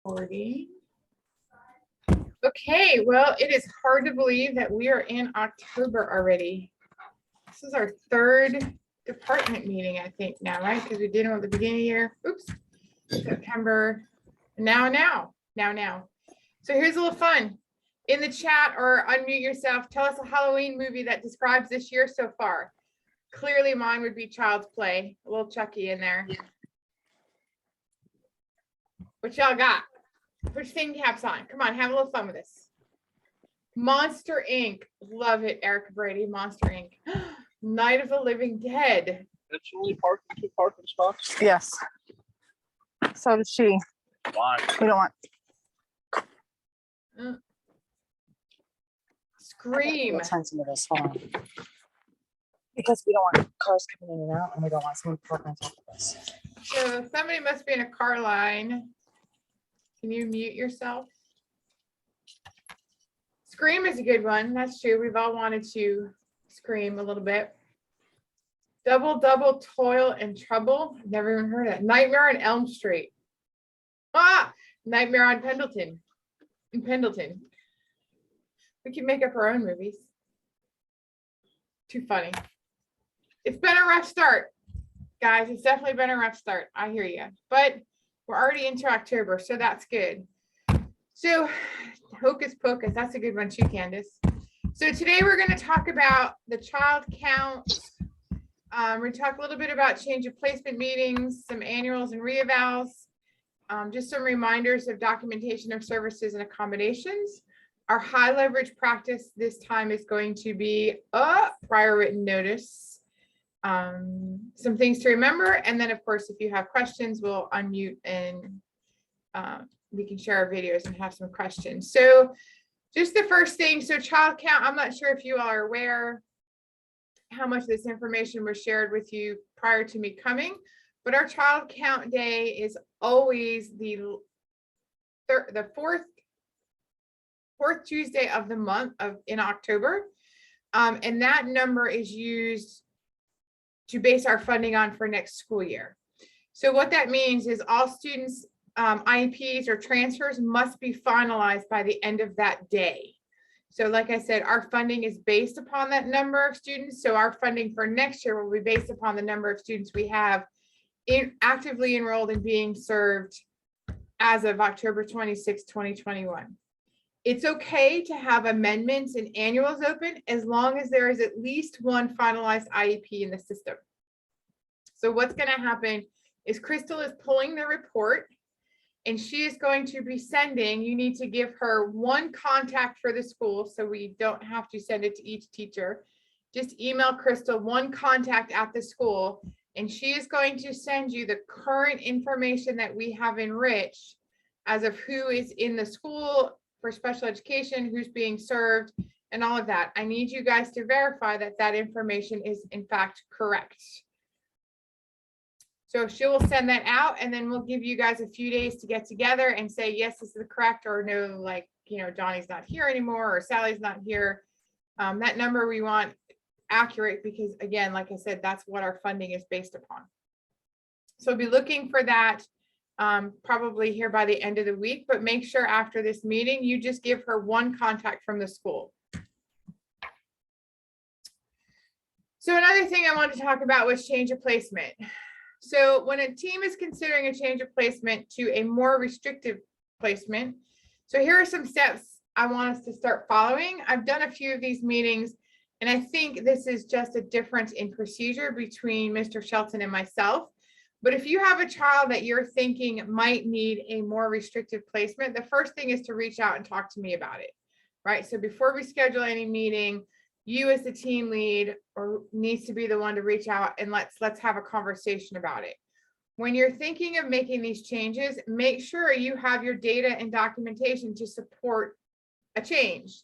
recording. Okay, well, it is hard to believe that we are in October already. This is our third department meeting, I think now, right? Because we did them at the beginning of the year. Oops, September. Now. So here's a little fun. In the chat or unmute yourself, tell us a Halloween movie that describes this year so far. Clearly mine would be Child's Play. A little Chucky in there. What y'all got? Put your thinking caps on. Come on, have a little fun with this. Monster Inc. Love it, Erica Brady. Monster Inc. Night of the Living Dead. Did she only park in 2 parking spots? Yes. So does she. Why? We don't want. Scream. We'll sign some of this. Hold on. Because we don't want cars coming in and out, and we don't want someone parking on top of us. So somebody must be in a car line. Can you mute yourself? Scream is a good one. That's true. We've all wanted to scream a little bit. Double Toil and Trouble. I've never even heard of that. Nightmare on Elm Street. Nightmare on Pendleton. In Pendleton. We can make up our own movies. Too funny. It's been a rough start, guys. It's definitely been a rough start. I hear you. But we're already into October, so that's good. So Hocus Pocus, that's a good one too, Candace. So today we're going to talk about the child count. We're going to talk a little bit about change of placement meetings, some annuals and reevals, just some reminders of documentation of services and accommodations. Our high leverage practice this time is going to be a prior written notice, some things to remember, and then of course if you have questions we'll unmute and we can share our videos and have some questions. So just the first thing, so child count, I'm not sure if you all are aware how much this information was shared with you prior to me coming, but our child count day is always the fourth Tuesday of the month in October, and that number is used to base our funding on for next school year. So what that means is all students IEPs or transfers must be finalized by the end of that day. So like I said, our funding is based upon that number of students. So our funding for next year will be based upon the number of students we have actively enrolled and being served as of October 26, 2021. It's okay to have amendments and annuals open as long as there is at least one finalized IEP in the system. So what's going to happen is Crystal is pulling the report and she is going to be sending, you need to give her one contact for the school so we don't have to send it to each teacher. Just email Crystal one contact at the school and she is going to send you the current information that we have enriched as of who is in the school for special education, who's being served, and all of that. I need you guys to verify that that information is in fact correct. So she will send that out and then we'll give you guys a few days to get together and say, yes, this is correct, or no, like, you know, Johnny's not here anymore or Sally's not here. That number we want accurate because again, like I said, that's what our funding is based upon. So be looking for that probably here by the end of the week, but make sure after this meeting, you just give her one contact from the school. So another thing I wanted to talk about was change of placement. So when a team is considering a change of placement to a more restrictive placement, so here are some steps I want us to start following. I've done a few of these meetings, and I think this is just a difference in procedure between Mr. Shelton and myself. But if you have a child that you're thinking might need a more restrictive placement, the first thing is to reach out and talk to me about it, right? So before we schedule any meeting, you as the team lead or needs to be the one to reach out and let's have a conversation about it. When you're thinking of making these changes, make sure you have your data and documentation to support a change.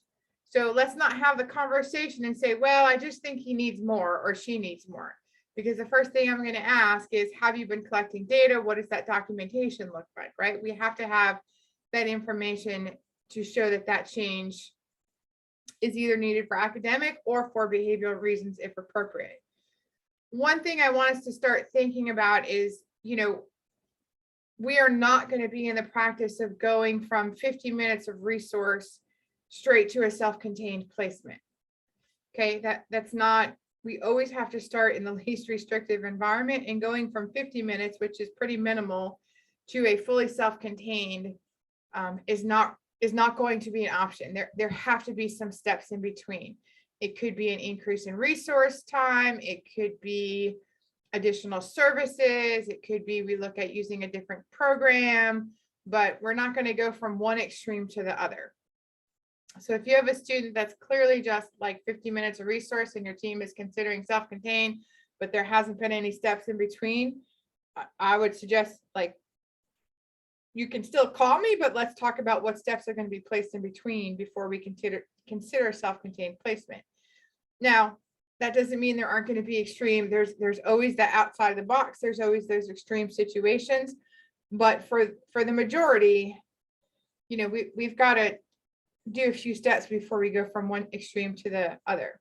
So let's not have the conversation and say, well, I just think he needs more or she needs more. Because the first thing I'm going to ask is, have you been collecting data? What does that documentation look like, right? We have to have that information to show that that change is either needed for academic or for behavioral reasons if appropriate. One thing I want us to start thinking about is, you know, we are not going to be in the practice of going from 50 minutes of resource straight to a self-contained placement. Okay, that's not, we always have to start in the least restrictive environment, and going from 50 minutes, which is pretty minimal, to a fully self-contained is not going to be an option. There have to be some steps in between. It could be an increase in resource time. It could be additional services. It could be we look at using a different program, but we're not going to go from one extreme to the other. So if you have a student that's clearly just like 50 minutes of resource and your team is considering self-contained, but there hasn't been any steps in between, I would suggest, like, you can still call me, but let's talk about what steps are going to be placed in between before we consider self-contained placement. Now, that doesn't mean there aren't going to be extreme. There's always that outside of the box. There's always those extreme situations, but for the majority, you know, we've got to do a few steps before we go from one extreme to the other.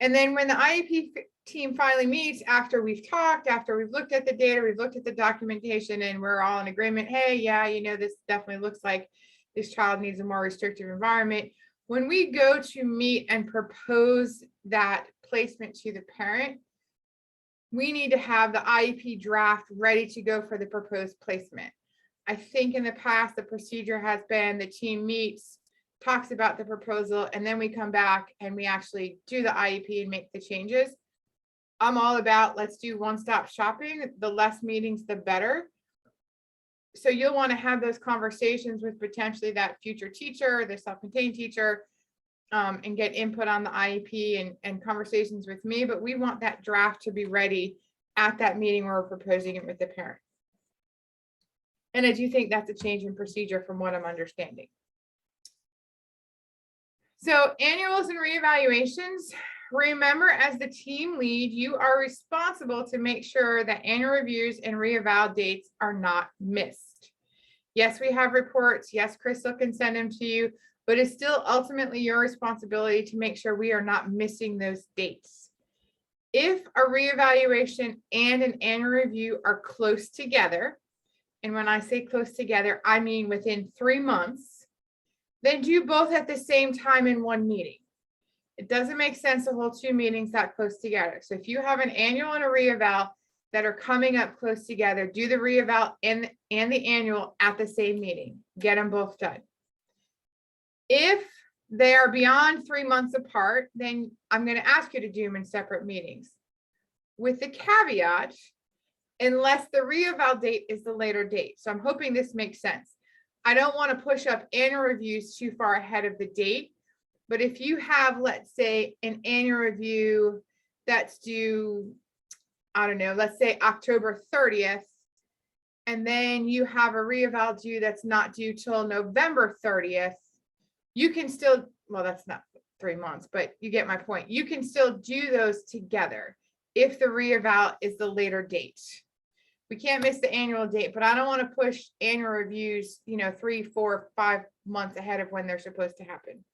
And then when the IEP team finally meets, after we've talked, after we've looked at the data, we've looked at the documentation, and we're all in agreement, hey, yeah, you know, this definitely looks like this child needs a more restrictive environment. When we go to meet and propose that placement to the parent, we need to have the IEP draft ready to go for the proposed placement. I think in the past, the procedure has been the team meets, talks about the proposal, and then we come back and we actually do the IEP and make the changes. I'm all about, let's do one-stop shopping. The less meetings, the better. So you'll want to have those conversations with potentially that future teacher, the self-contained teacher, and get input on the IEP and conversations with me. But we want that draft to be ready at that meeting where we're proposing it with the parent. And I do think that's a change in procedure from what I'm understanding. So annuals and reevaluations, remember, as the team lead, you are responsible to make sure that annual reviews and reeval dates are not missed. Yes, we have reports. Yes, Crystal can send them to you, but it's still ultimately your responsibility to make sure we are not missing those dates. If a reevaluation and an annual review are close together, and when I say close together, I mean within 3 months, then do both at the same time in one meeting. It doesn't make sense to hold 2 meetings that close together. So if you have an annual and a reeval that are coming up close together, do the reeval and the annual at the same meeting. Get them both done. If they are beyond 3 months apart, then I'm going to ask you to do them in separate meetings. With the caveat, unless the reeval date is the later date. So I'm hoping this makes sense. I don't want to push up annual reviews too far ahead of the date, but if you have, let's say, an annual review that's due, I don't know, let's say October 30th, and then you have a reeval due that's not due till November 30th, you can still, well, that's not 3 months, but you get my point. You can still do those together if the reeval is the later date. We can't miss the annual date, but I don't want to push annual reviews, you know, 3, 4, 5 months ahead of when they're supposed to happen.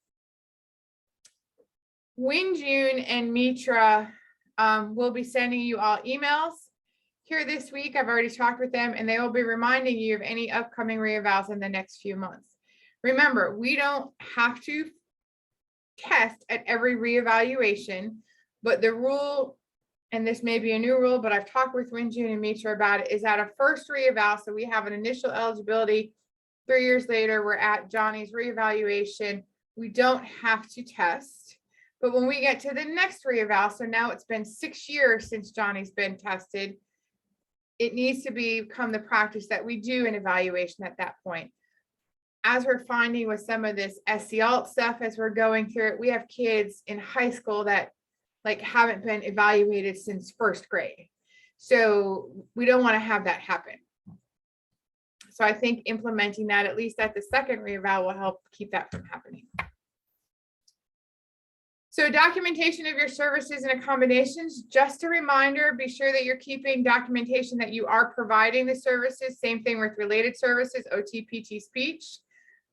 WinJune and Mitra will be sending you all emails here this week. I've already talked with them, and they will be reminding you of any upcoming reevals in the next few months. Remember, we don't have to test at every reevaluation, but the rule, and this may be a new rule, but I've talked with WinJune and Mitra about it, is at a first reeval. So we have an initial eligibility. 3 years later, we're at Johnny's reevaluation. We don't have to test. But when we get to the next reeval, so now it's been 6 years since Johnny's been tested, it needs to become the practice that we do an evaluation at that point. As we're finding with some of this SCALT stuff, as we're going through it, we have kids in high school that like haven't been evaluated since 1st grade. So we don't want to have that happen. So I think implementing that at least at the second reeval will help keep that from happening. So documentation of your services and accommodations, just a reminder, be sure that you're keeping documentation that you are providing the services. Same thing with related services, OT, PT, speech.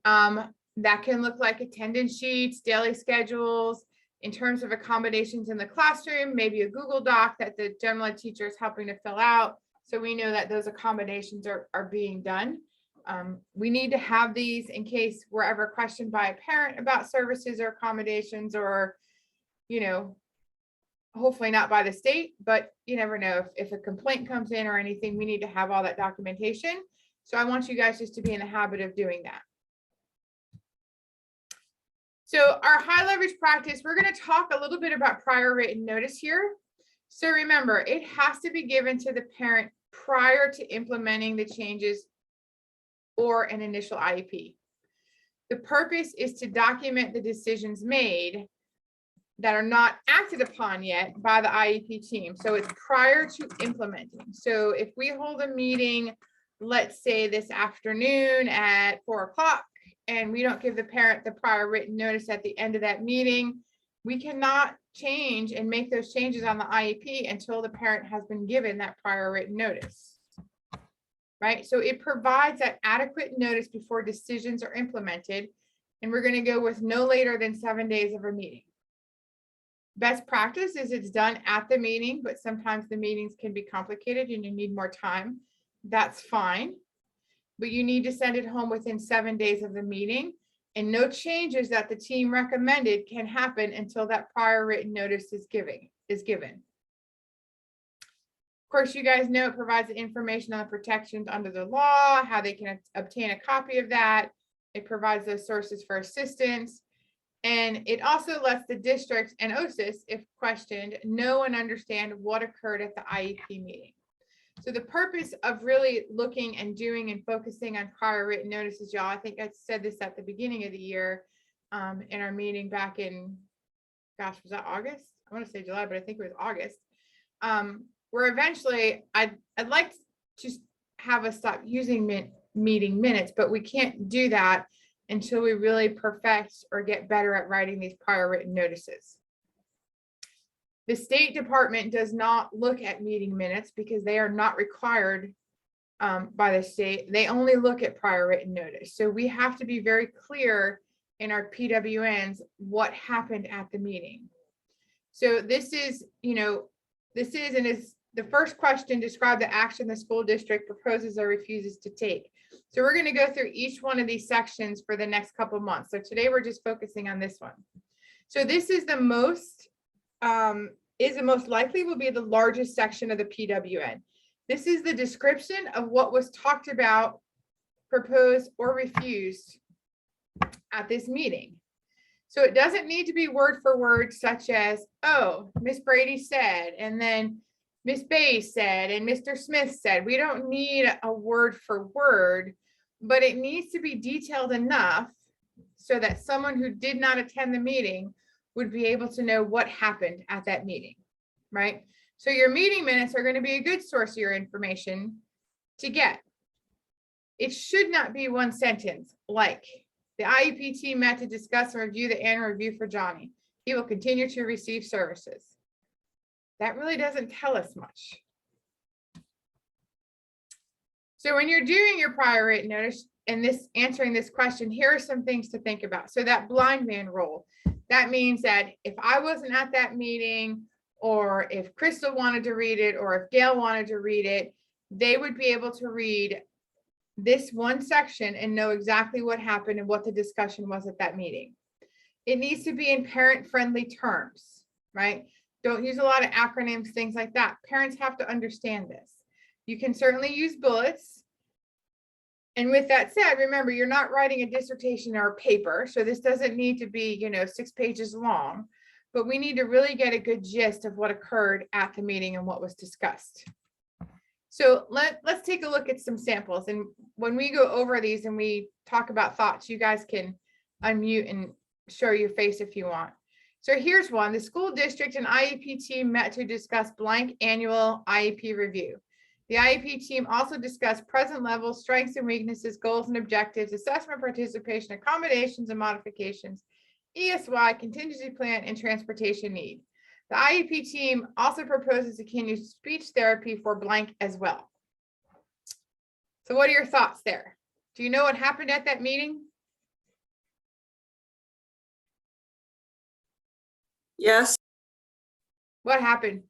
That can look like attendance sheets, daily schedules. In terms of accommodations in the classroom, maybe a Google Doc that the general ed teacher is helping to fill out, So we know that those accommodations are being done. We need to have these in case we're ever questioned by a parent about services or accommodations, or, you know, hopefully not by the state, but you never know if a complaint comes in or anything, we need to have all that documentation. So I want you guys just to be in the habit of doing that. So our high leverage practice, we're going to talk a little bit about prior written notice here. So remember, it has to be given to the parent prior to implementing the changes or an initial IEP. The purpose is to document the decisions made that are not acted upon yet by the IEP team. So it's prior to implementing. So if we hold a meeting, let's say this afternoon at 4 o'clock, and we don't give the parent the prior written notice at the end of that meeting, we cannot change and make those changes on the IEP until the parent has been given that prior written notice. Right? So it provides that adequate notice before decisions are implemented. And we're going to go with no later than 7 days of a meeting. Best practice is it's done at the meeting, but sometimes the meetings can be complicated and you need more time. That's fine. But you need to send it home within 7 days of the meeting, and no changes that the team recommended can happen until that prior written notice is given. Of course, you guys know it provides the information on the protections under the law, how they can obtain a copy of that. It provides those sources for assistance. And it also lets the district and OSIS, if questioned, know and understand what occurred at the IEP meeting. So the purpose of really looking and doing and focusing on prior written notices, y'all, I think I said this at the beginning of the year in our meeting back in, gosh, was that August? I want to say July, but I think it was August. Where eventually I'd like to just have us stop using meeting minutes, but we can't do that until we really perfect or get better at writing these prior written notices. The State Department does not look at meeting minutes because they are not required by the state. They only look at prior written notice. So we have to be very clear in our PWNs what happened at the meeting. So this is, and is the first question, describe the action the school district proposes or refuses to take. So we're going to go through each one of these sections for the next couple of months. So today we're just focusing on this one. So this is the most likely will be the largest section of the PWN. This is the description of what was talked about, proposed, or refused at this meeting. So it doesn't need to be word for word, such as, oh, Miss Brady said, and then Miss Bay said, and Mr. Smith said. We don't need a word for word, but it needs to be detailed enough so that someone who did not attend the meeting would be able to know what happened at that meeting, right? So your meeting minutes are going to be a good source of your information to get. It should not be one sentence like, the IEP team met to discuss and review the annual review for Johnny. He will continue to receive services. That really doesn't tell us much. So when you're doing your prior written notice and answering this question, here are some things to think about. So that blind man rule, that means that if I wasn't at that meeting, or if Crystal wanted to read it, or if Gail wanted to read it, they would be able to read this one section and know exactly what happened and what the discussion was at that meeting. It needs to be in parent-friendly terms, right? Don't use a lot of acronyms, things like that. Parents have to understand this. You can certainly use bullets. And with that said, remember, you're not writing a dissertation or a paper, so this doesn't need to be, 6 pages long, but we need to really get a good gist of what occurred at the meeting and what was discussed. So let's take a look at some samples. And when we go over these and we talk about thoughts, you guys can unmute and show your face if you want. So here's one. The school district and IEP team met to discuss blank annual IEP review. The IEP team also discussed present levels, strengths and weaknesses, goals and objectives, assessment, participation, accommodations and modifications, ESY, contingency plan, and transportation need. The IEP team also proposes to continue speech therapy for blank as well. So what are your thoughts there? Do you know what happened at that meeting? Yes, What happened?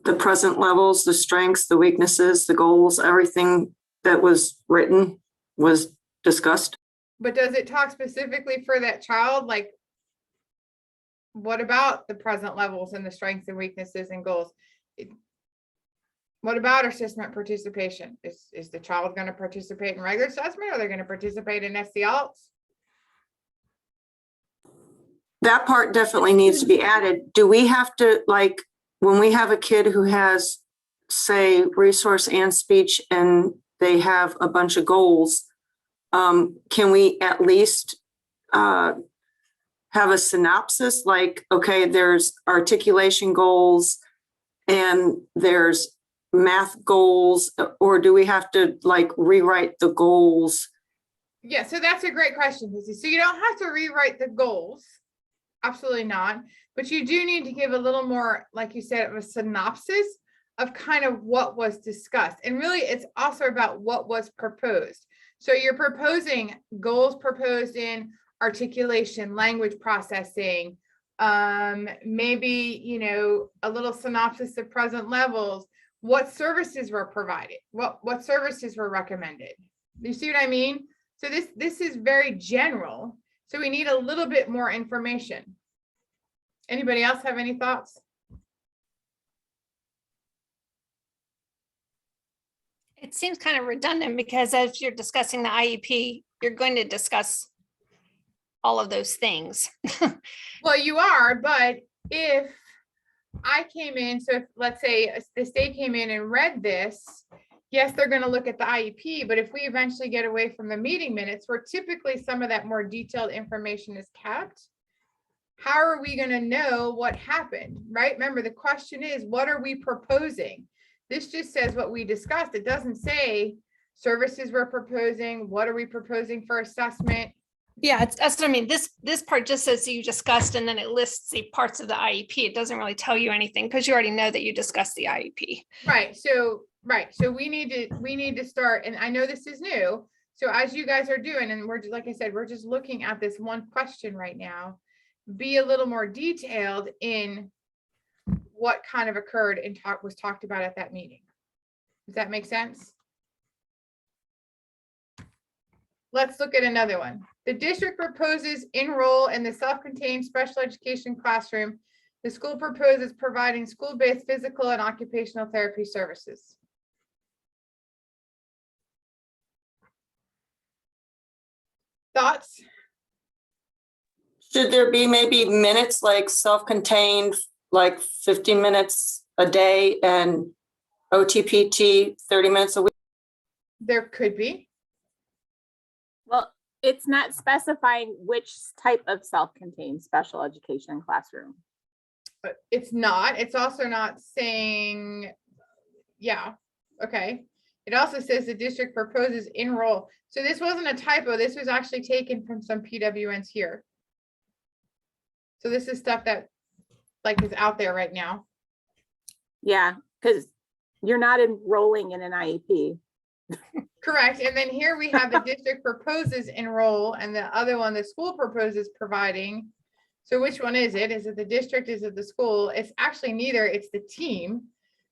the present levels, the strengths, the weaknesses, the goals, everything that was written was discussed. But does it talk specifically for that child? Like, what about the present levels and the strengths and weaknesses and goals? What about assessment participation? Is the child going to participate in regular assessment, or are they going to participate in SELs? That part definitely needs to be added. Do we have to, like, when we have a kid who has, say, resource and speech, and they have a bunch of goals, can we at least have a synopsis, like, okay, there's articulation goals and there's math goals, or do we have to like rewrite the goals? Yeah, so that's a great question, Lizzie. So you don't have to rewrite the goals. Absolutely not. But you do need to give a little more, like you said, of a synopsis of kind of what was discussed. And really, it's also about what was proposed. So you're proposing goals proposed in articulation, language processing, maybe, you know, a little synopsis of present levels, what services were provided, what services were recommended. You see what I mean? So this is very general. So we need a little bit more information. Anybody else have any thoughts? It seems kind of redundant because as you're discussing the IEP, you're going to discuss all of those things. Well, you are, but if I came in, so if, let's say the state came in and read this, yes, they're going to look at the IEP, but if we eventually get away from the meeting minutes, where typically some of that more detailed information is kept, how are we going to know what happened, right? Remember, the question is, what are we proposing? This just says what we discussed. It doesn't say services we're proposing. What are we proposing for assessment? Yeah, that's what I mean. This part just says you discussed, and then it lists the parts of the IEP. It doesn't really tell you anything because you already know that you discussed the IEP. Right. So we need to start, and I know this is new. So as you guys are doing, and we're just, like I said, we're just looking at this one question right now, be a little more detailed in what kind of occurred and was talked about at that meeting. Does that make sense? Let's look at another one. The district proposes enroll in the self-contained special education classroom. The school proposes providing school-based physical and occupational therapy services. Thoughts? Should there be maybe minutes, like self-contained, like 15 minutes a day, and OTPT 30 minutes a week? There could be. Well, it's not specifying which type of self-contained special education classroom. But it's not. It's also not saying, yeah, okay. It also says the district proposes enroll. So this wasn't a typo. This was actually taken from some PWNs here. So this is stuff that like is out there right now. Yeah, because you're not enrolling in an IEP. Correct. And then here we have the district proposes enroll, and the other one, the school proposes providing. So which one is it? Is it the district? Is it the school? It's actually neither. It's the team,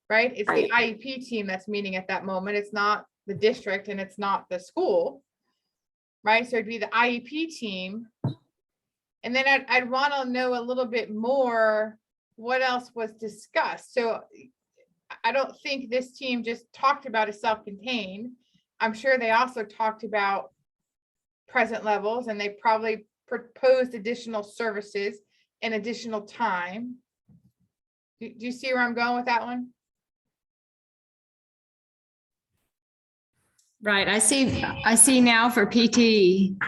right? It's the IEP team that's meeting at that moment. It's not the district and it's not the school, right? So it'd be the IEP team. And then I'd want to know a little bit more what else was discussed. So I don't think this team just talked about a self-contained. I'm sure they also talked about present levels, and they probably proposed additional services and additional time. Do you see where I'm going with that one? Right. I see now for PT,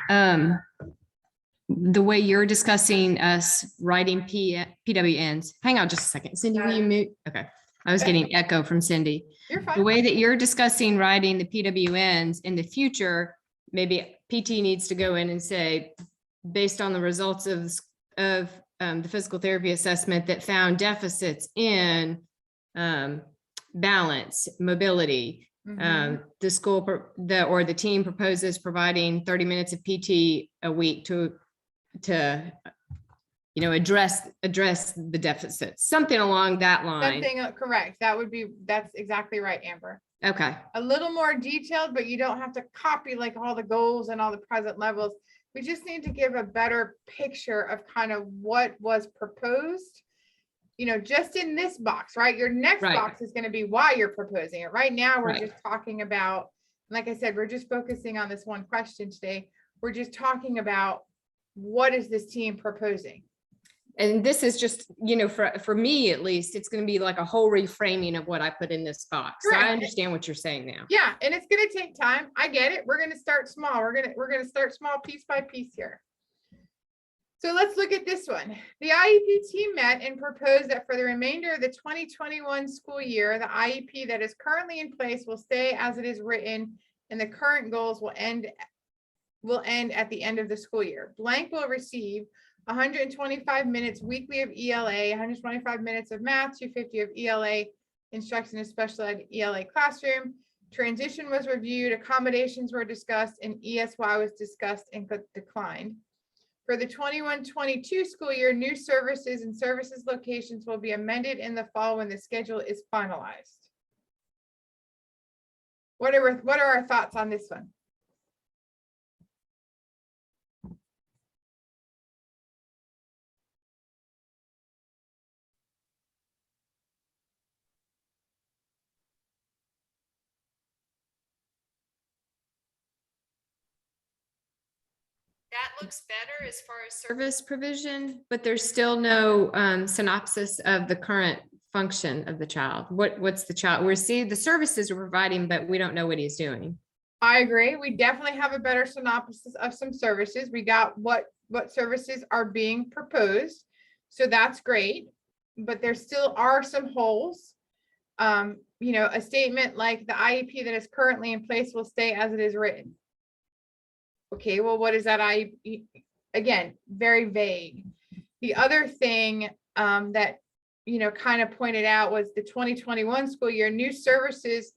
the way you're discussing us writing PWNs. Hang on just a second. Cindy, will you mute? Okay. I was getting echo from Cindy. You're The fine. way that you're discussing writing the PWNs in the future, maybe PT needs to go in and say, based on the results of the physical therapy assessment that found deficits in balance, mobility, the school or the team proposes providing 30 minutes of PT a week to address the deficits, something along that line. Something, correct. That's exactly right, Amber. Okay, A little more detailed, but you don't have to copy like all the goals and all the present levels. We just need to give a better picture of kind of what was proposed, just in this box, right? Your next Right. box is going to be why you're proposing it. Right now, we're Right. just talking about, like I said, we're just focusing on this one question today. We're just talking about what is this team proposing? and this is just, for me at least, it's gonna be like a whole reframing of what I put in this box. So I Correct. understand what you're saying now. Yeah, and it's gonna take time. I get it. We're gonna start small. We're gonna start small piece by piece here. So let's look at this one. The IEP team met and proposed that for the remainder of the 2021 school year, the IEP that is currently in place will stay as it is written, and the current goals will end at the end of the school year. Blank will receive 125 minutes weekly of ELA, 125 minutes of math, 250 of ELA instruction in special ed ELA classroom. Transition was reviewed, accommodations were discussed, and ESY was discussed and declined. For the 21-22 school year, new services and services locations will be amended in the fall when the schedule is finalized. What are our thoughts on this one? That looks better as far as service provision, but there's still no synopsis of the current function of the child. What's the child? The services we're providing, but we don't know what he's doing. I agree. We definitely have a better synopsis of some services. We got what services are being proposed. So that's great, but there still are some holes. A statement like the IEP that is currently in place will stay as it is written. Okay, well, what is that IEP? Again, very vague. The other thing that, kind of pointed out was the 2021 school year, new services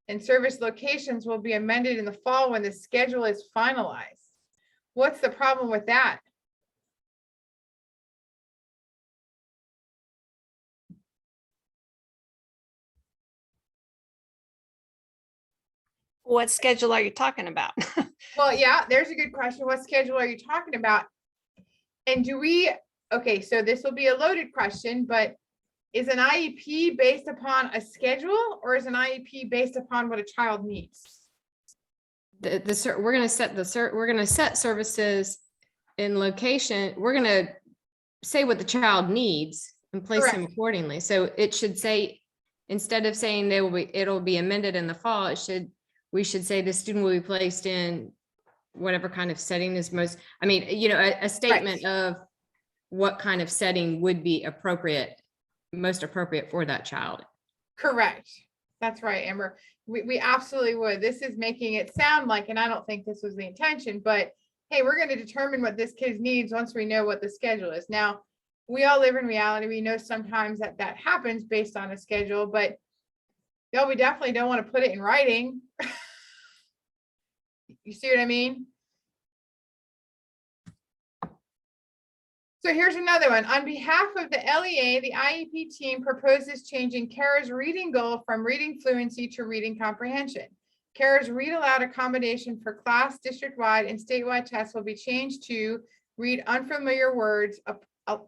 and service locations will be amended in the fall when the schedule is finalized. What's the problem with that? What schedule are you talking about? Well, yeah, there's a good question. What schedule are you talking about? And okay, so this will be a loaded question, but is an IEP based upon a schedule or is an IEP based upon what a child needs? We're gonna set services in location. We're gonna say what the child needs and place them Correct. accordingly. So it should say, instead of saying it'll be amended in the fall, we should say the student will be placed in whatever kind of setting is most, a statement of what kind of setting would be most appropriate for that child. Correct. That's right, Amber. We absolutely would. This is making it sound like, and I don't think this was the intention, but hey, we're going to determine what this kid needs once we know what the schedule is. Now, we all live in reality. We know sometimes that happens based on a schedule, but we definitely don't want to put it in writing. You see what I mean? So here's another one. On behalf of the LEA, the IEP team proposes changing Kara's reading goal from reading fluency to reading comprehension. Kara's read aloud accommodation for class, district-wide, and statewide tests will be changed to read unfamiliar words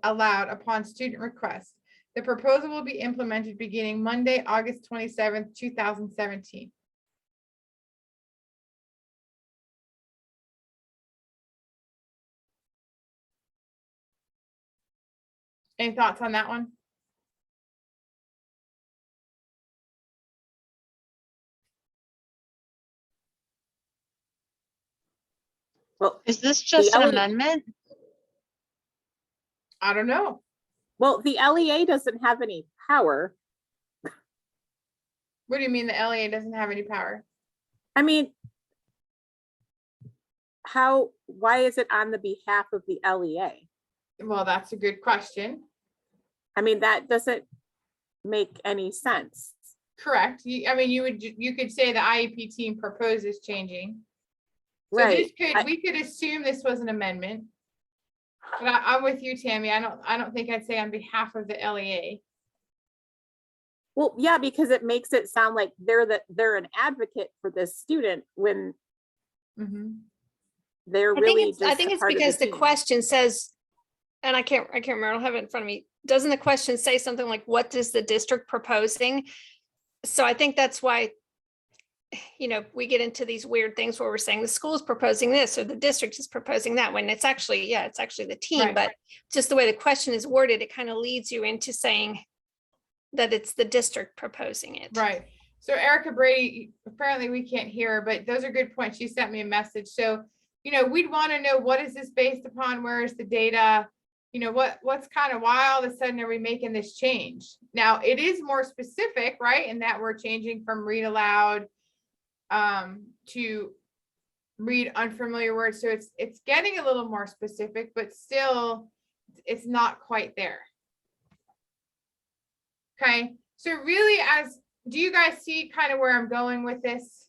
aloud upon student request. The proposal will be implemented beginning Monday, August 27th, 2017. Any thoughts on that one? Well, Is this just The an LE amendment? I don't know. well, the LEA doesn't have any power. What do you mean the LEA doesn't have any power? I mean, why is it on the behalf of the LEA? Well, that's a good question. I mean, that doesn't make any sense. Correct. You could say the IEP team proposes changing. So Right. we could assume this was an amendment. But I'm with you, Tammy. I don't think I'd say on behalf of the LEA. Well, yeah, because it makes it sound like they're an advocate for this student when Mhm. they're I really think just I think a it's part of because the team. question says, and I can't remember, I don't have it in front of me. Doesn't the question say something like, what is the district proposing? So I think that's why, we get into these weird things where we're saying the school's proposing this or the district is proposing that, when it's actually, it's actually the team, Right. but just the way the question is worded, it kind of leads you into saying that it's the district proposing it. Right. So Erica Brady, apparently we can't hear her, but those are good points. She sent me a message. So, we'd want to know, what is this based upon? Where is the data? What's kind of, why all of a sudden are we making this change? Now, it is more specific, right? In that we're changing from read aloud to read unfamiliar words. So it's getting a little more specific, but still it's not quite there. Okay, so really, do you guys see kind of where I'm going with this?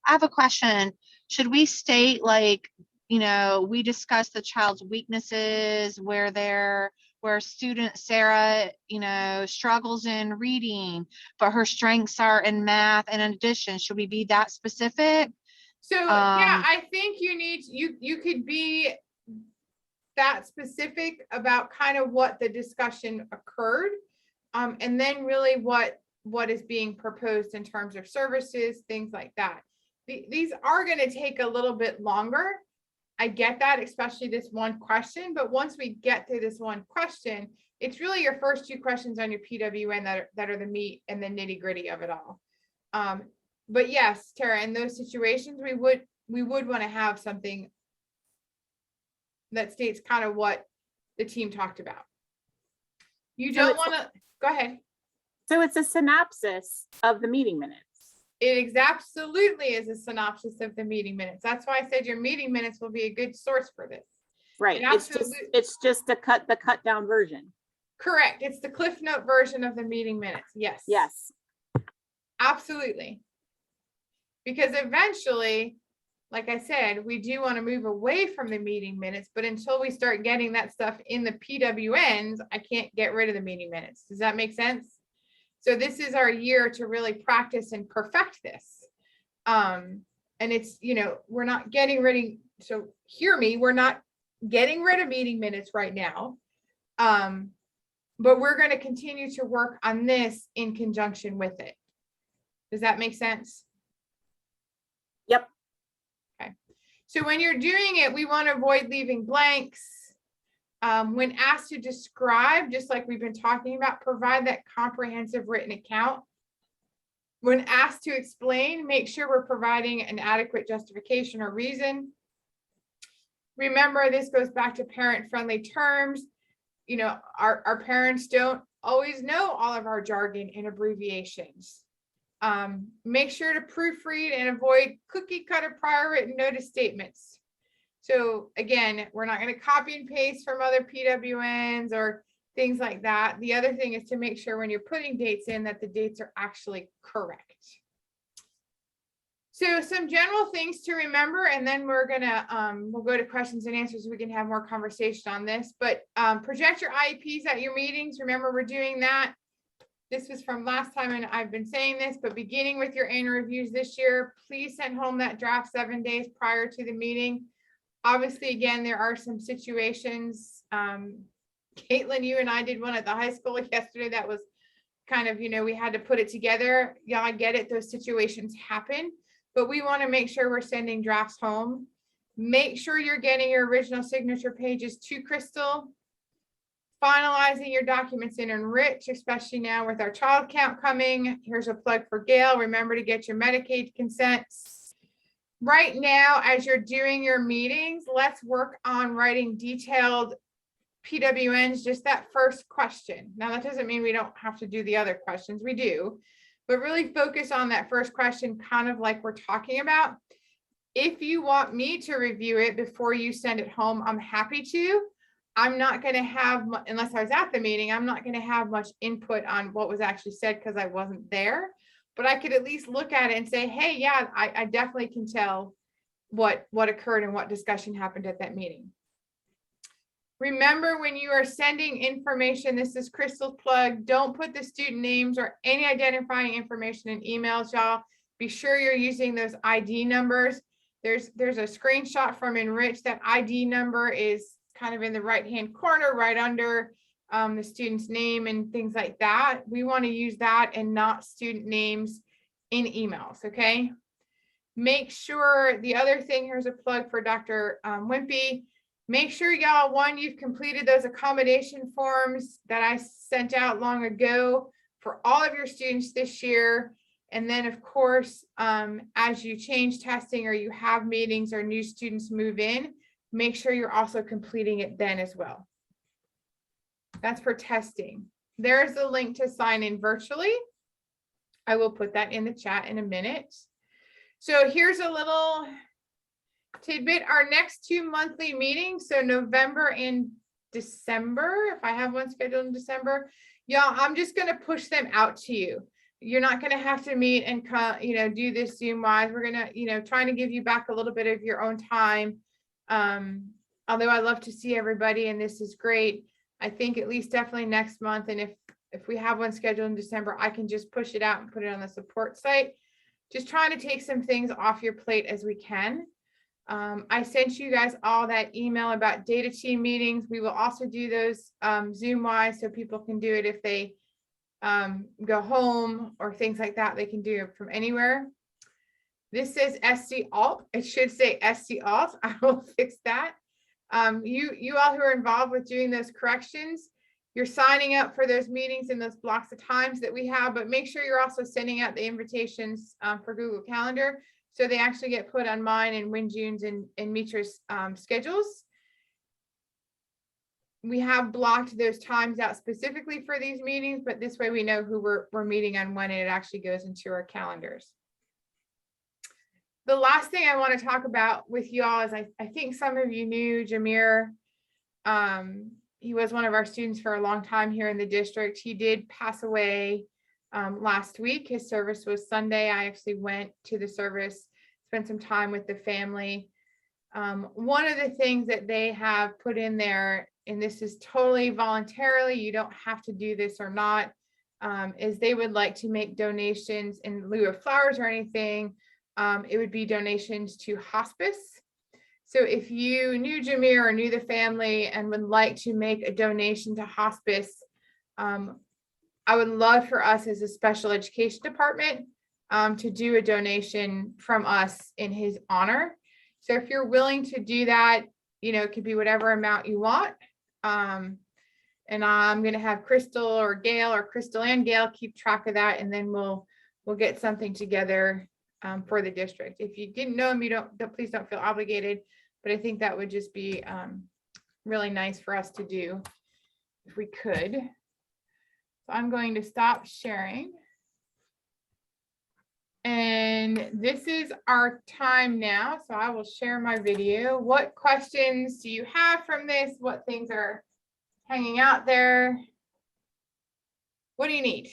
I have a question. Should we state like, we discuss the child's weaknesses, where student Sarah, struggles in reading, but her strengths are in math and in addition, should we be that specific? So yeah, I think you could be that specific about kind of what the discussion occurred. And then really what is being proposed in terms of services, things like that. These are going to take a little bit longer. I get that, especially this one question, but once we get through this one question, it's really your first two questions on your PWN that are the meat and the nitty gritty of it all. But yes, Tara, in those situations, we would want to have something that states kind of what the team talked about. You don't want to, go ahead. So it's a synopsis of the meeting minutes. It absolutely is a synopsis of the meeting minutes. That's why I said your meeting minutes will be a good source for this. Right. It It's just the cut down version. Correct. It's the Cliff Note version of the meeting minutes. Yes. Yes. Absolutely. Because eventually, like I said, we do want to move away from the meeting minutes, but until we start getting that stuff in the PWNs, I can't get rid of the meeting minutes. Does that make sense? So this is our year to really practice and perfect this. And it's, we're not getting rid of, so hear me, we're not getting rid of meeting minutes right now. But we're going to continue to work on this in conjunction with it. Does that make sense? Yep. Okay. So when you're doing it, we want to avoid leaving blanks. When asked to describe, just like we've been talking about, provide that comprehensive written account. When asked to explain, make sure we're providing an adequate justification or reason. Remember, this goes back to parent-friendly terms. Our parents don't always know all of our jargon and abbreviations. Make sure to proofread and avoid cookie cutter prior written notice statements. So again, we're not going to copy and paste from other PWNs or things like that. The other thing is to make sure when you're putting dates in that the dates are actually correct. So some general things to remember, and then we're gonna we'll go to questions and answers. We can have more conversation on this, but project your IEPs at your meetings. Remember, we're doing that. This was from last time, and I've been saying this, but beginning with your annual reviews this year, please send home that draft 7 days prior to the meeting. Obviously, again, there are some situations. Caitlin, you and I did one at the high school yesterday that was kind of, we had to put it together. Yeah, I get it. Those situations happen, but we want to make sure we're sending drafts home. Make sure you're getting your original signature pages to Crystal. Finalizing your documents in Enrich, especially now with our child count coming. Here's a plug for Gail. Remember to get your Medicaid consents. Right now, as you're doing your meetings, let's work on writing detailed PWNs, just that first question. Now, that doesn't mean we don't have to do the other questions. We do, but really focus on that first question, kind of like we're talking about. If you want me to review it before you send it home, I'm happy to. I'm not going to have, unless I was at the meeting, I'm not going to have much input on what was actually said because I wasn't there, but I could at least look at it and say, hey, yeah, I definitely can tell, what occurred and what discussion happened at that meeting. Remember, when you are sending information, this is Crystal's plug, don't put the student names or any identifying information in emails, y'all. Be sure you're using those ID numbers. There's a screenshot from Enrich. That ID number is kind of in the right-hand corner, right under the student's name and things like that. We want to use that and not student names in emails, okay? Make sure, the other thing, here's a plug for Dr. Wimpy. Make sure y'all, one, you've completed those accommodation forms that I sent out long ago for all of your students this year. And then, of course, as you change testing or you have meetings or new students move in, make sure you're also completing it then as well. That's for testing. There's a link to sign in virtually. I will put that in the chat in a minute. So here's a little tidbit. Our next 2 monthly meetings, so November and December, if I have one scheduled in December, y'all, I'm just going to push them out to you. You're not going to have to meet and do this Zoom wise. We're going to, trying to give you back a little bit of your own time. Although I love to see everybody and this is great. I think at least definitely next month. And if we have one scheduled in December, I can just push it out and put it on the support site. Just trying to take some things off your plate as we can. I sent you guys all that email about data team meetings. We will also do those Zoom wise so people can do it if they go home or things like that. They can do it from anywhere. This says SC Alt. It should say SC Alt. I will fix that. You all who are involved with doing those corrections, you're signing up for those meetings and those blocks of times that we have, but make sure you're also sending out the invitations for Google Calendar so they actually get put on mine and Winjune's and Mitra's schedules. We have blocked those times out specifically for these meetings, but this way we know who we're meeting on when, and it actually goes into our calendars. The last thing I want to talk about with you all is I think some of you knew Jameer. He was one of our students for a long time here in the district. He did pass away last week. His service was Sunday. I actually went to the service, spent some time with the family. One of the things that they have put in there, and this is totally voluntarily, you don't have to do this or not, is they would like to make donations in lieu of flowers or anything. It would be donations to hospice. So if you knew Jameer or knew the family and would like to make a donation to hospice, I would love for us as a special education department to do a donation from us in his honor. So if you're willing to do that, it could be whatever amount you want. And I'm going to have Crystal or Gail or Crystal and Gail keep track of that. And then we'll get something together for the district. If you didn't know him, please don't feel obligated, but I think that would just be really nice for us to do if we could. So I'm going to stop sharing. And this is our time now. So I will share my video. What questions do you have from this? What things are hanging out there? What do you need?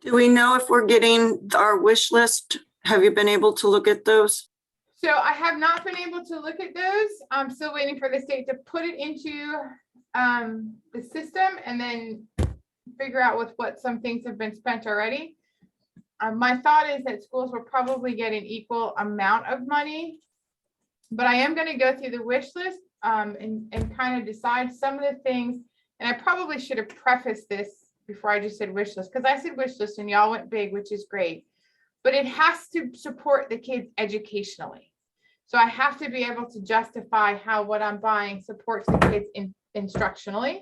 Do we know if we're getting our wish list? Have you been able to look at those? So I have not been able to look at those. I'm still waiting for the state to put it into the system and then figure out with what some things have been spent already. My thought is that schools will probably get an equal amount of money, but I am going to go through the wish list and kind of decide some of the things. And I probably should have prefaced this before I just said wish list, because I said wish list and y'all went big, which is great, but it has to support the kids educationally. So I have to be able to justify how what I'm buying supports the kids instructionally.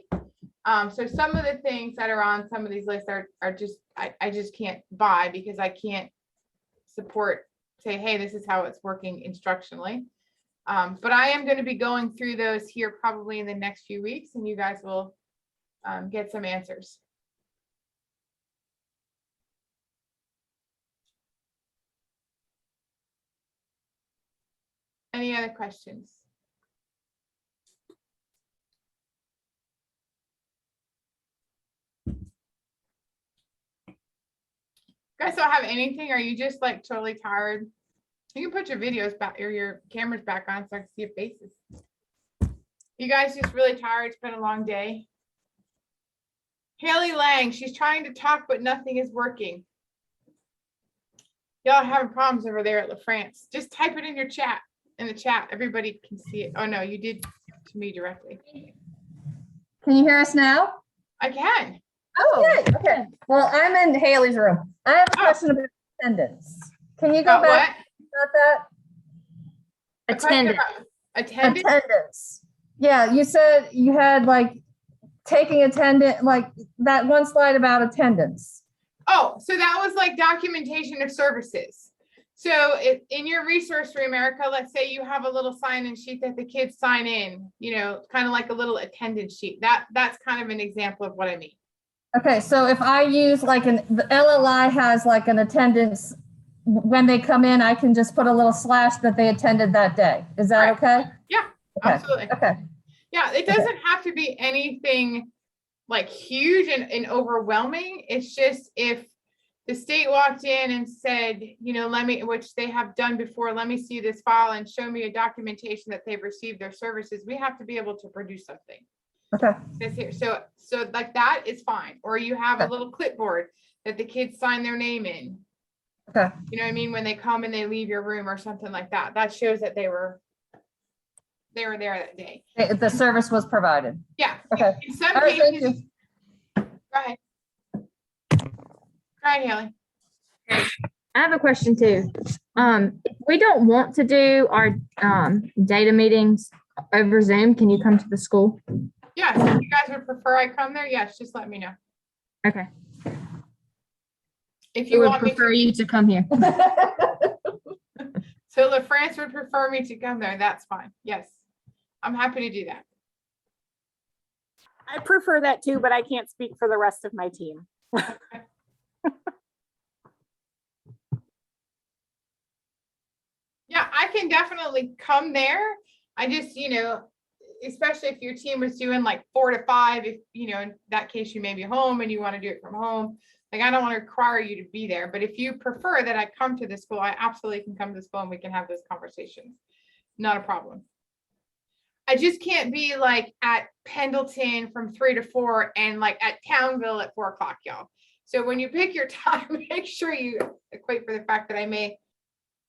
So some of the things that are on some of these lists are just, I just can't buy because I can't say, hey, this is how it's working instructionally. But I am going to be going through those here probably in the next few weeks, and you guys will get some answers. Any other questions? guys don't have anything? Are you just like totally tired? You can put your videos back or your cameras back on so I can see your faces. You guys just really tired? It's been a long day. Haley Lang, she's trying to talk, but nothing is working. Y'all having problems over there at LaFrance. Just type it in your chat, in the chat. Everybody can see it. Oh no, you did to me directly. Can you hear us now? I can. Oh, okay. Well, I'm in Haley's room. I have a question about attendance. Can you go About back what? about that? A question Attendance. about attendance? Attendance. Yeah, you said you had like taking attendance, like that one slide about attendance. Oh, so that was like documentation of services. So if in your resource room, Erica, let's say you have a little sign-in sheet that the kids sign in, you know, kind of like a little attendance sheet. That's kind of an example of what I mean. Okay, so if I use like the LLI has like an attendance, when they come in, I can just put a little slash that they attended that day. Is that Right. okay? Yeah, Okay. absolutely. Okay. Yeah, it doesn't have to be anything like huge and overwhelming. It's just if the state walked in and said, you know, which they have done before, let me see this file and show me a documentation that they've received their services, we have to be able to produce something. Okay. This here. So like that is fine. Or you have a Okay. little clipboard that the kids sign their name in. Okay. You know what I mean? When they come and they leave your room or something like that, that shows that they were there that day. The service was provided. Yeah. Okay. In some All right, thank cases, you. go ahead. Go ahead, Haley. I have a question too. If we don't want to do our data meetings over Zoom, can you come to the school? Yes, if you guys would prefer I come there, yes, just let me know. Okay. If I you would want me prefer to. you to come here. So LaFrance would prefer me to come there. That's fine. Yes, I'm happy to do that. I prefer that too, but I can't speak for the rest of my team. Yeah, I can definitely come there. I just, you know, especially if your team was doing like 4 to 5, if, you know, in that case you may be home and you want to do it from home. Like, I don't want to require you to be there, but if you prefer that I come to the school, I absolutely can come to the school and we can have those conversations. Not a problem. I just can't be like at Pendleton from 3 to 4 and like at Townville at 4 o'clock, y'all. So when you pick your time, make sure you equate for the fact that I may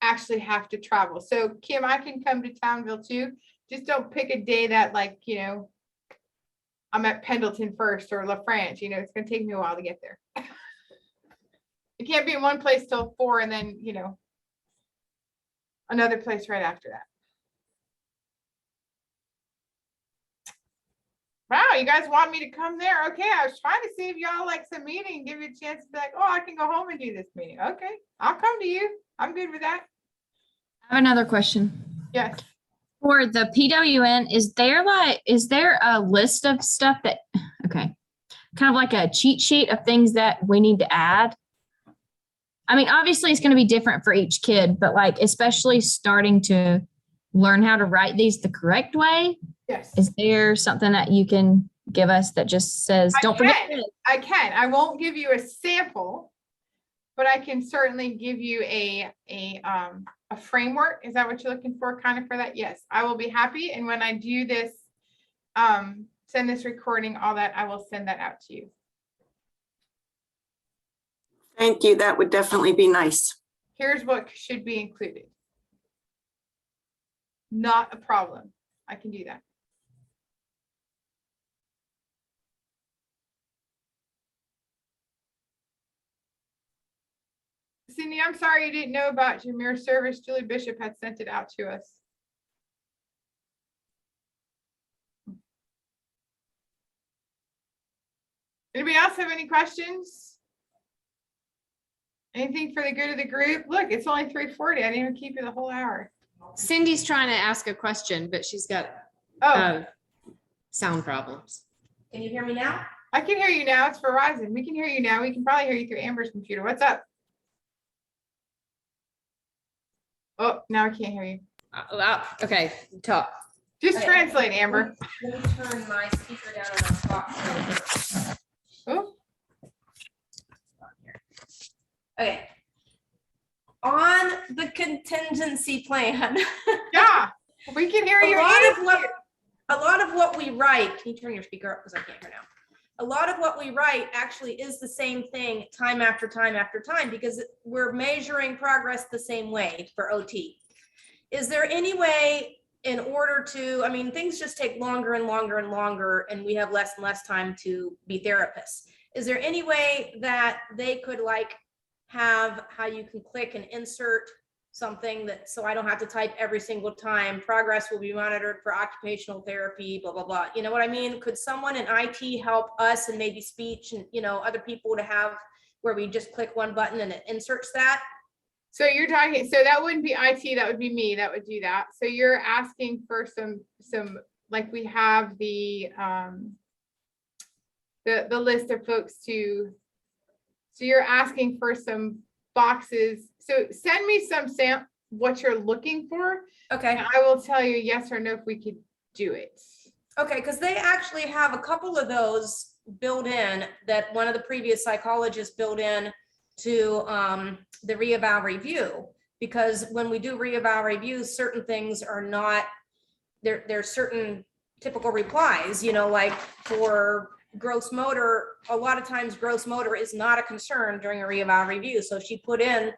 actually have to travel. So Kim, I can come to Townville too. Just don't pick a day that, like, you know, I'm at Pendleton first or LaFrance, you know, it's gonna take me a while to get there. It can't be in one place till 4 and then, you know, another place right after that. Wow, you guys want me to come there? Okay, I was trying to see if y'all like some meeting, give you a chance to be like, oh, I can go home and do this meeting. Okay, I'll come to you. I'm good with that. I have another question. Yes. For the PWN, is there a list of stuff that, okay, kind of like a cheat sheet of things that we need to add? I mean, obviously it's going to be different for each kid, but like, especially starting to learn how to write these the correct way. Yes. Is there something that you can give us that just says, don't forget this? I can. I won't give you a sample, but I can certainly give you a framework. Is that what you're looking for, kind of for that? Yes, I will be happy. And when I do this, send this recording, all that, I will send that out to you. Thank you. That would definitely be nice. Here's what should be included. Not a problem. I can do that. Cindy, I'm sorry you didn't know about Jameer service. Julie Bishop had sent it out to us. Anybody else have any questions? Anything for the good of the group? Look, it's only 3:40. I didn't even keep you the whole hour. Cindy's trying to ask a question, but she's got Oh, sound problems. Can you hear me now? I can hear you now. It's Verizon. We can hear you now. We can probably hear you through Amber's computer. What's up? Oh, now I can't hear you. Okay, talk. Just Okay. translate, Amber. Let me turn my speaker down and I'll talk. Oh, Okay. On the contingency plan. Yeah, we can hear A your lot of answer. what, a lot of what we write, can you turn your speaker up because I can't hear now? A lot of what we write actually is the same thing time after time after time because we're measuring progress the same way for OT. Is there any way in order to, I mean, things just take longer and longer and longer and we have less and less time to be therapists. Is there any way that they could like have how you can click and insert something that, so I don't have to type every single time, progress will be monitored for occupational therapy, blah, blah, blah. You know what I mean? Could someone in IT help us and maybe speech and, you know, other people to have where we just click one button and it inserts that? So you're talking, so that wouldn't be IT, that would be me that would do that. So you're asking for some, like we have the list of folks to, so you're asking for some boxes. So send me some what you're looking for. Okay. And I will tell you yes or no if we could do it. Okay, because they actually have a couple of those built in that one of the previous psychologists built in to the reeval review. Because when we do reeval reviews, certain things are not, there's certain typical replies, you know, like for gross motor, a lot of times gross motor is not a concern during a reeval review. So she put in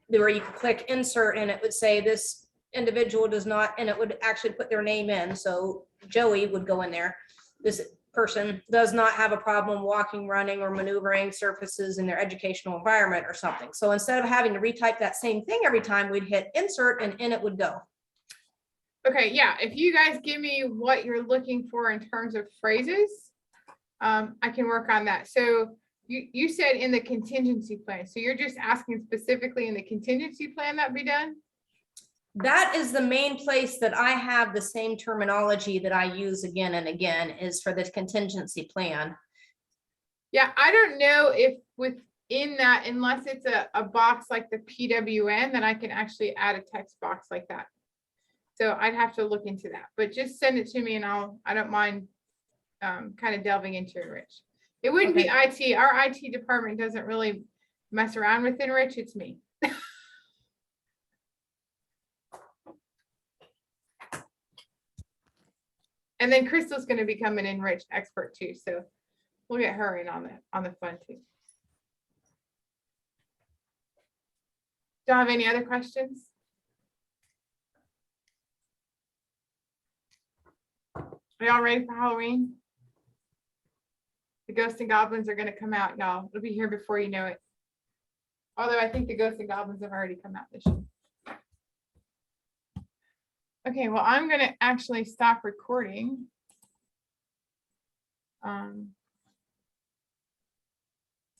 where you could click insert and it would say this individual does not, and it would actually put their name in. So Joey would go in there. This person does not have a problem walking, running, or maneuvering surfaces in their educational environment or something. So instead of having to retype that same thing every time, we'd hit insert and in it would go. Okay, yeah, if you guys give me what you're looking for in terms of phrases, I can work on that. So you said in the contingency plan, so you're just asking specifically in the contingency plan that be done? That is the main place that I have the same terminology that I use again and again is for this contingency plan. Yeah, I don't know if within that, unless it's a box like the PWN, then I can actually add a text box like that. So I'd have to look into that, but just send it to me and I don't mind kind of delving into Enrich. It wouldn't be IT. Our IT department doesn't really mess around with Enrich. It's me. And then Crystal's going to become an Enrich expert too. So we'll get her in on the fun too. Do you have any other questions? Are y'all ready for Halloween? The ghosts and goblins are going to come out, y'all. It'll be here before you know it. Although I think the ghosts and goblins have already come out this year. Okay, well, I'm going to actually stop recording.